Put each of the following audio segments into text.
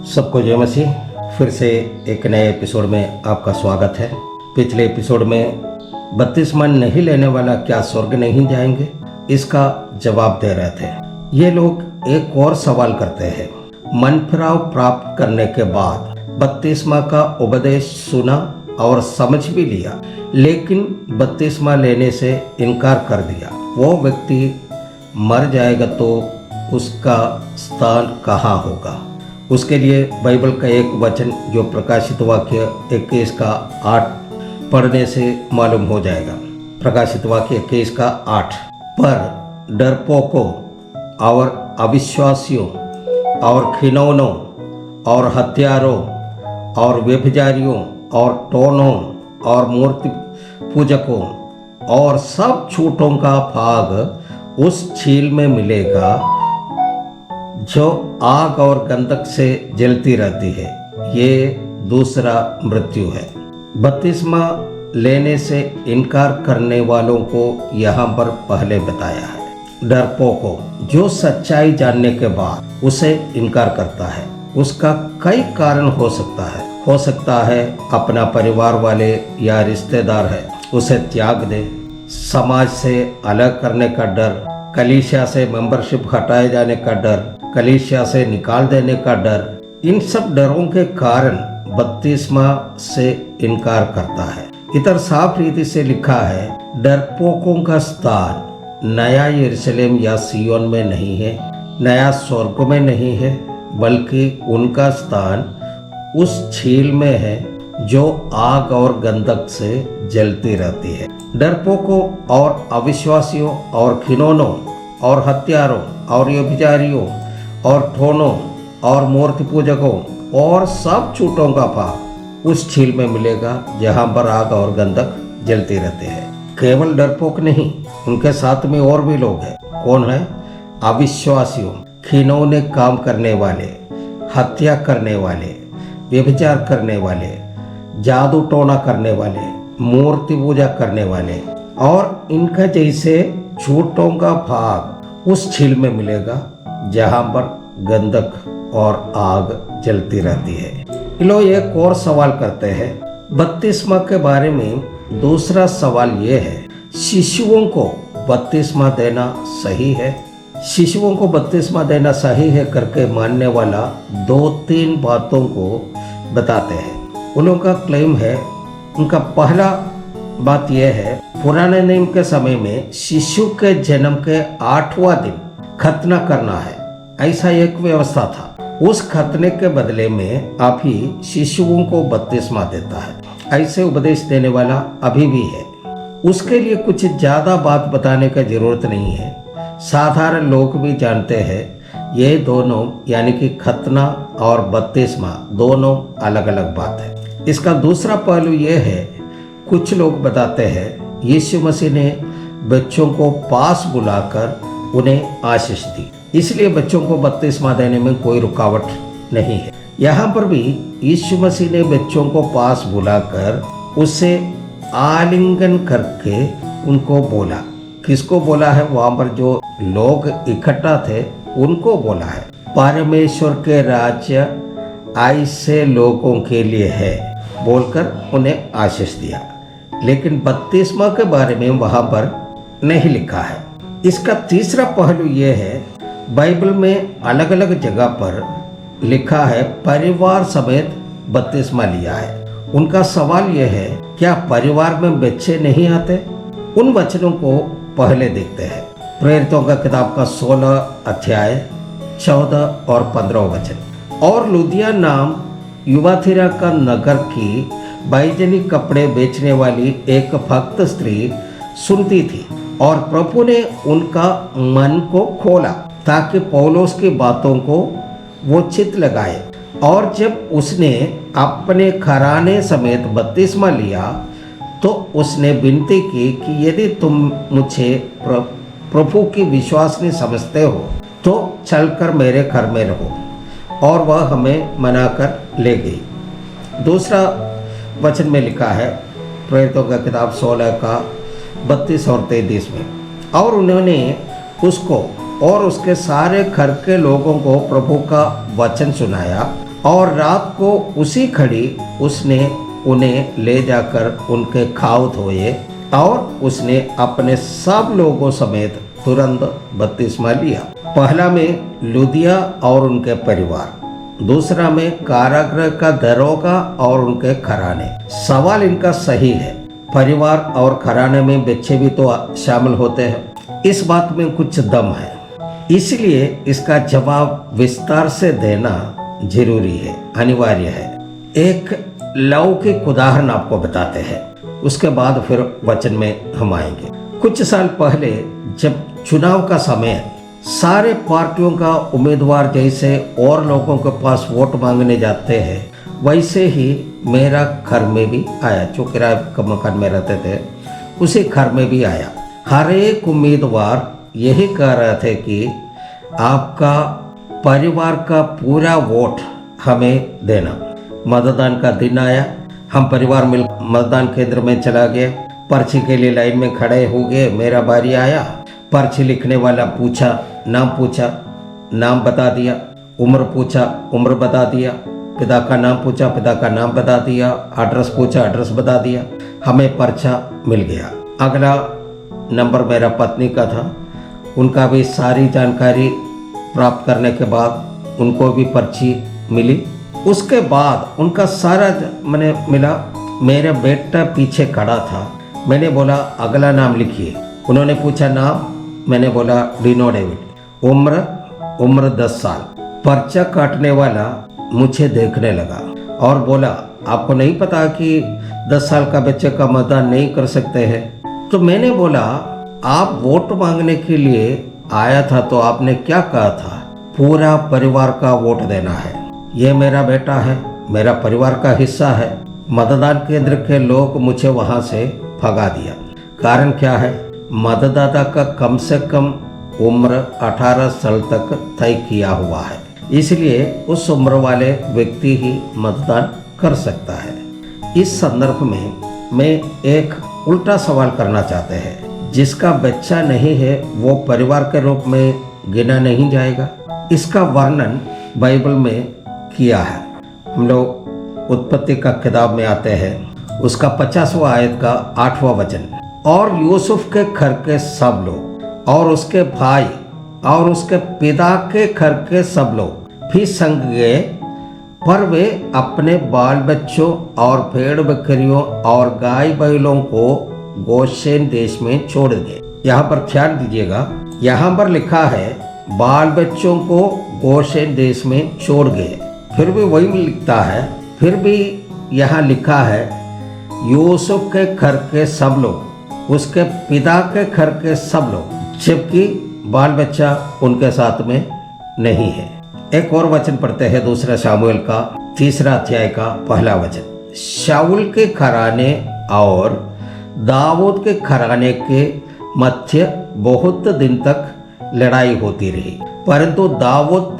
सबको जय मसीह। फिर से एक नए एपिसोड में आपका स्वागत है। पिछले एपिसोड में बपतिस्मा नहीं लेने वाला क्या स्वर्ग नहीं जाएंगे, इसका जवाब दे रहे थे। ये लोग एक और सवाल करते हैं। मन फिराव प्राप्त करने के बाद बपतिस्मा का उपदेश सुना और समझ भी लिया, लेकिन बपतिस्मा लेने से इनकार कर दिया। वो व्यक्ति मर जाएगा तो उसका स्थान कहाँ होगा? उसके लिए बाइबल का एक वचन जो प्रकाशित वाक्य 21 का 8 पढ़ने से मालूम हो जाएगा। प्रकाशित वाक्य 21 का 8, पर डरपोकों और अविश्वासियों और खिलौनों और हत्यारों और व्यभिचारियों और टोनों और मूर्ति पूजकों और सब छूटों का भाग उस झील में मिलेगा जो आग और गंधक से जलती रहती है। ये दूसरा मृत्यु है। बपतिस्मा लेने से इनकार करने वालों को यहाँ पर पहले बताया है। डरपोकों, जो सच्चाई जानने के बाद उसे इनकार करता है। उसका कई कारण हो सकता है अपना परिवार वाले या रिश्तेदार है उसे त्याग दे, समाज से अलग करने का डर, कलीसिया से मेंबरशिप हटाए जाने का डर, कलीसिया से निकाल देने का डर। इन सब डरों के कारण बपतिस्मा से इनकार करता है। इधर साफ रीति से लिखा है, डरपोकों का स्थान नया यरूशलेम या सियोन में नहीं है, नया स्वर्ग में नहीं है, बल्कि उनका स्थान उस झील में है जो आग और गंधक से जलती रहती है। डरपोकों और अविश्वासियों और खिलौनों और हत्यारों और व्यभिचारियों और ठोनों और मूर्ति पूजकों और सब छूटों का भाग उस झील में मिलेगा जहां पर आग और गंधक जलती रहते हैं। केवल डरपोक नहीं, उनके साथ में और भी लोग हैं। कौन है? अविश्वासियों, खिलौने काम करने वाले, हत्या करने वाले, व्यभिचार करने वाले, जादू टोना करने वाले, मूर्ति पूजा करने वाले और इनका जैसे झूठों का भाग उस झील में मिलेगा जहां पर गंधक और आग जलती रहती है। लोग एक और सवाल करते हैं बपतिस्मा के बारे में। दूसरा सवाल ये है, शिशुओं को बपतिस्मा देना सही है? शिशुओं को बपतिस्मा देना सही है करके मानने वाला 2-3 बातों को बताते हैं। उन लोगों का क्लेम है, उनका पहला बात यह है, पुराने नियम के समय में शिशु के जन्म के 8वां दिन खतना करना है, ऐसा एक व्यवस्था था। उस खतने के बदले में आप ही शिशुओं को बपतिस्मा देता है। ऐसे उपदेश देने वाला अभी भी है। उसके लिए कुछ ज्यादा बात बताने की जरूरत नहीं है। साधारण लोग भी जानते हैं ये दोनों यानी कि खतना और बपतिस्मा दोनों अलग अलग बात है। इसका दूसरा पहलू ये है, कुछ लोग बताते हैं यीशु मसीह ने बच्चों को पास बुलाकर उन्हें आशीष दी, इसलिए बच्चों को बपतिस्मा देने में कोई रुकावट नहीं है। यहाँ पर भी यीशु मसीह ने बच्चों को पास बुलाकर उससे आलिंगन करके उनको बोला। किसको बोला है? वहाँ पर जो लोग इकट्ठा थे उनको बोला है, परमेश्वर के राज्य ऐसे लोगों के लिए है बोलकर उन्हें आशीष दिया। लेकिन बपतिस्मा के बारे में वहाँ पर नहीं लिखा है। इसका तीसरा पहलू यह है, बाइबल में अलग अलग जगह पर लिखा है परिवार समेत बपतिस्मा लिया है। उनका सवाल यह है, क्या परिवार में बच्चे नहीं आते? उन वचनों को पहले देखते हैं। प्रेरितों का किताब का 16 अध्याय 14 और 15 वचन। और लुदिया नाम युवाथिरा का नगर की बैजनी कपड़े बेचने वाली एक भक्त स्त्री सुनती थी और प्रभु ने उनका मन को खोला ताकि पौलुस की बातों को वो चित्त लगाए। और जब उसने अपने घराने समेत बपतिस्मा लिया तो उसने विनती की कि यदि तुम मुझे प्रभु की विश्वासनी समझते हो तो चलकर मेरे घर में रहो। और वह हमें मनाकर ले गई। दूसरा वचन में लिखा है, प्रेरितों का किताब 16 का 32 और 33 में, और उन्होंने उसको और उसके सारे घर के लोगों को प्रभु का वचन सुनाया और रात को उसी घड़ी उसने उन्हें ले जाकर उनके घाव धोए और उसने अपने सब लोगों समेत तुरंत बपतिस्मा लिया। पहला में लुदिया और उनके परिवार, दूसरा में कारागृह का दरोगा और उनके घराने। सवाल इनका सही है, परिवार और घराने में बच्चे भी तो शामिल होते हैं। इस बात में कुछ दम है, इसलिए इसका जवाब विस्तार से देना जरूरी है, अनिवार्य है। एक लौकिक उदाहरण आपको बताते हैं, उसके बाद फिर वचन में हम आएंगे। कुछ साल पहले जब चुनाव का समय, सारे पार्टियों का उम्मीदवार जैसे और लोगों के पास वोट मांगने जाते हैं, वैसे ही मेरा घर में भी आया। जो किराए का मकान में रहते थे उसी घर में भी आया। हर एक उम्मीदवार यही कह रहे थे कि आपका परिवार का पूरा वोट हमें देना। मतदान का दिन आया, हम परिवार मिल मतदान केंद्र में चला गए, पर्ची के लिए लाइन में खड़े हो गए। मेरा बारी आया, पर्ची लिखने वाला पूछा, नाम बता दिया, उम्र पूछा, उम्र बता दिया, पिता का नाम पूछा, पिता का नाम बता दिया, एड्रेस पूछा, एड्रेस बता दिया, हमें पर्चा मिल गया। अगला नंबर मेरा पत्नी का था, उनका भी सारी जानकारी प्राप्त करने के बाद उनको भी पर्ची मिली। उसके बाद उनका सारा मैंने मिला। मेरा बेटा पीछे खड़ा था, मैंने बोला अगला नाम लिखिए। उन्होंने पूछा नाम, मैंने बोला डीनो डेविड। उम्र 10 साल। पर्चा काटने वाला मुझे देखने लगा और बोला आपको नहीं पता कि 10 साल का बच्चे का मतदान नहीं कर सकते हैं? तो मैंने बोला आप वोट मांगने के लिए आया था तो आपने क्या कहा था? पूरा परिवार का वोट देना है। ये मेरा बेटा है, मेरा परिवार का हिस्सा है। मतदान केंद्र के लोग मुझे वहां से भगा दिया। कारण क्या है? मतदाता का कम से कम उम्र 18 साल तक तय किया हुआ है, इसलिए उस उम्र वाले व्यक्ति ही मतदान कर सकता है। इस संदर्भ में मैं एक उल्टा सवाल करना चाहते हैं, जिसका बच्चा नहीं है वो परिवार के रूप में गिना नहीं जाएगा? इसका वर्णन बाइबल में किया है। हम लोग उत्पत्ति का किताब में आते हैं, उसका 50वां आयत का 8वां वचन। और यूसुफ के घर के सब लोग और उसके भाई और उसके पिता के घर के सब लोग भी संग गए, पर वे अपने बाल बच्चों और भेड़ बकरियों और गाय बैलों को गोशेन देश में छोड़ गए। यहाँ पर ख्याल दीजिएगा, यहाँ पर लिखा है बाल बच्चों को गोशेन देश में छोड़ गए, फिर भी वही लिखता है, फिर भी यहाँ लिखा है यूसुफ के घर के सब लोग, उसके पिता के घर के सब लोग, जबकि बाल बच्चा उनके साथ में नहीं है। एक और वचन पढ़ते हैं, दूसरा शामुएल का 3 अध्याय का 1 वचन। शाऊल के घराने और दाऊद के घराने के मध्य बहुत दिन तक लड़ाई होती रही, परंतु दाऊद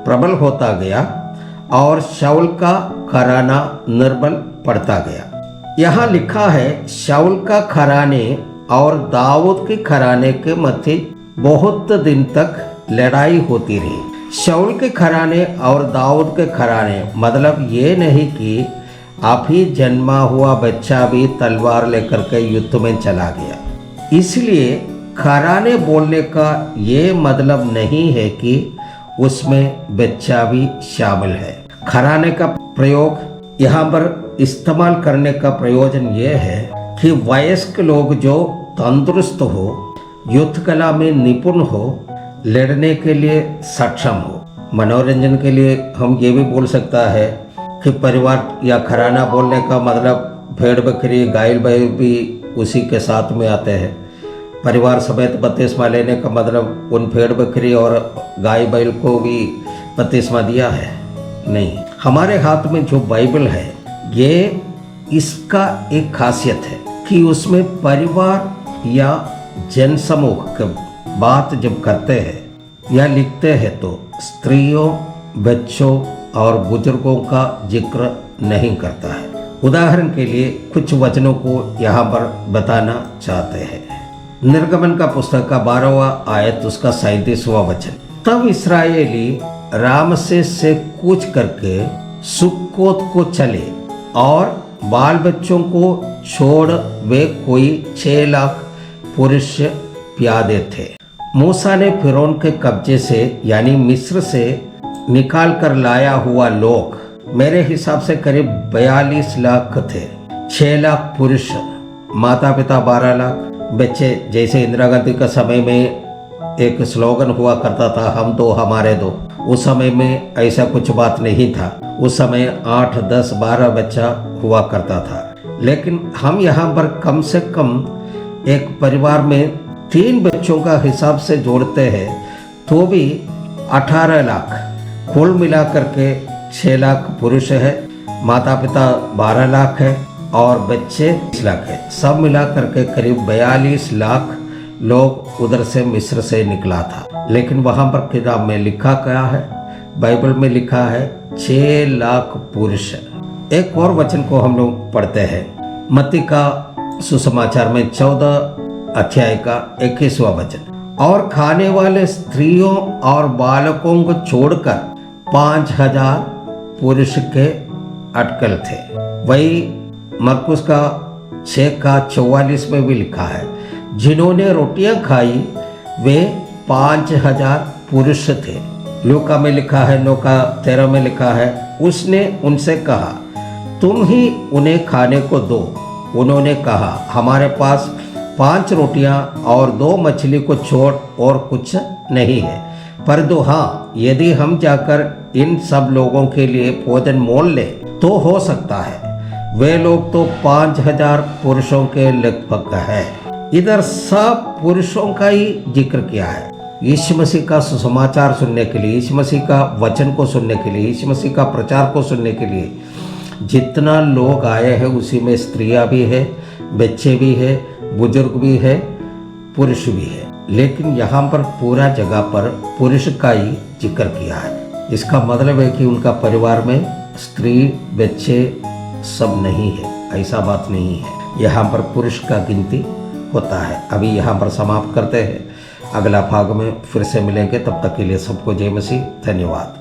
प्रबल होता गया और शाऊल का घराना निर्बल पड़ता गया। यहाँ लिखा है शाऊल का घराने और दाऊद के घराने के मध्य बहुत दिन तक लड़ाई होती रही। शाऊल के घराने और दाऊद के घराने मतलब ये नहीं कि अभी जन्मा हुआ बच्चा भी तलवार लेकर के युद्ध में चला गया। इसलिए घराने बोलने का ये मतलब नहीं है कि उसमें बच्चा भी शामिल है। घराने का प्रयोग यहाँ पर इस्तेमाल करने का प्रयोजन ये है कि वयस्क लोग जो तंदुरुस्त हो, युद्ध कला में निपुण हो, लड़ने के लिए सक्षम हो। मनोरंजन के लिए हम ये भी बोल सकता है कि परिवार या घराना बोलने का मतलब भेड़ बकरी गाय बैल भी उसी के साथ में आते हैं। परिवार समेत बपतिस्मा लेने का मतलब उन भेड़ बकरी और गाय बैल को भी बपतिस्मा दिया है? नहीं। हमारे हाथ में जो बाइबल है ये इसका एक खासियत है कि उसमें परिवार या जनसमूह की बात जब करते हैं या लिखते हैं तो स्त्रियों, बच्चों और बुजुर्गों का जिक्र नहीं करता है। उदाहरण के लिए कुछ वचनों को यहाँ पर बताना चाहते हैं। निर्गमन का पुस्तक का 12वां आयत उसका 37वां वचन। तब इस्राएली रामसेस से कूच करके सुक्कोत को चले और बाल बच्चों को छोड़ वे कोई 6 लाख पुरुष प्यादे थे। मूसा ने फिरौन के कब्जे से यानी मिस्र से निकाल कर लाया हुआ लोग मेरे हिसाब से करीब 42 लाख थे। 6 लाख पुरुष, माता पिता 12 लाख, बच्चे। जैसे इंदिरा गांधी का समय में एक स्लोगन हुआ करता था, हम दो हमारे दो। उस समय में ऐसा कुछ बात नहीं था। उस समय 8, 10, 12 बच्चा हुआ करता था। लेकिन हम यहाँ पर कम से कम एक परिवार में 3 बच्चों का हिसाब से जोड़ते हैं तो भी 18 लाख, कुल मिलाकर के 6 लाख पुरुष है, माता पिता 12 लाख है और बच्चे 20 लाख है। सब मिलाकर के करीब 42 लाख लोग उधर से मिस्र से निकला था। लेकिन वहाँ पर किताब में लिखा क्या है, बाइबल में लिखा है 6 लाख पुरुष। एक और वचन को हम लोग पढ़ते हैं, मत्ती का सुसमाचार में 14 अध्याय का 21वां वचन। और खाने वाले स्त्रियों और बालकों को छोड़कर 5000 पुरुष के अटकल थे। वही मरकुस का 6 का 44 में भी लिखा है, जिन्होंने रोटियां खाई वे 5000 पुरुष थे। लूका में लिखा है, 9 का 13 में लिखा है, उसने उनसे कहा तुम ही उन्हें खाने को दो। उन्होंने कहा हमारे पास 5 रोटियां और 2 मछली को छोड़ और कुछ नहीं है, परंतु हाँ, यदि हम जाकर इन सब लोगों के लिए भोजन मोल ले तो हो सकता है। वे लोग तो 5000 पुरुषों के लगभग है। इधर सब पुरुषों का ही जिक्र किया है। यीशु मसीह का सुसमाचार सुनने के लिए, यीशु मसीह का वचन को सुनने के लिए, यीशु मसीह का प्रचार को सुनने के लिए जितना लोग आए हैं उसी में स्त्रियां भी है, बच्चे भी है, बुजुर्ग भी है, पुरुष भी है। लेकिन यहाँ पर पूरा जगह पर पुरुष का ही जिक्र किया है। इसका मतलब है कि उनका परिवार में स्त्री बच्चे सब नहीं है, ऐसा बात नहीं है। यहाँ पर पुरुष का गिनती होता है। अभी यहाँ पर समाप्त करते हैं, अगला भाग में फिर से मिलेंगे। तब तक के लिए सबको जय मसीह, धन्यवाद।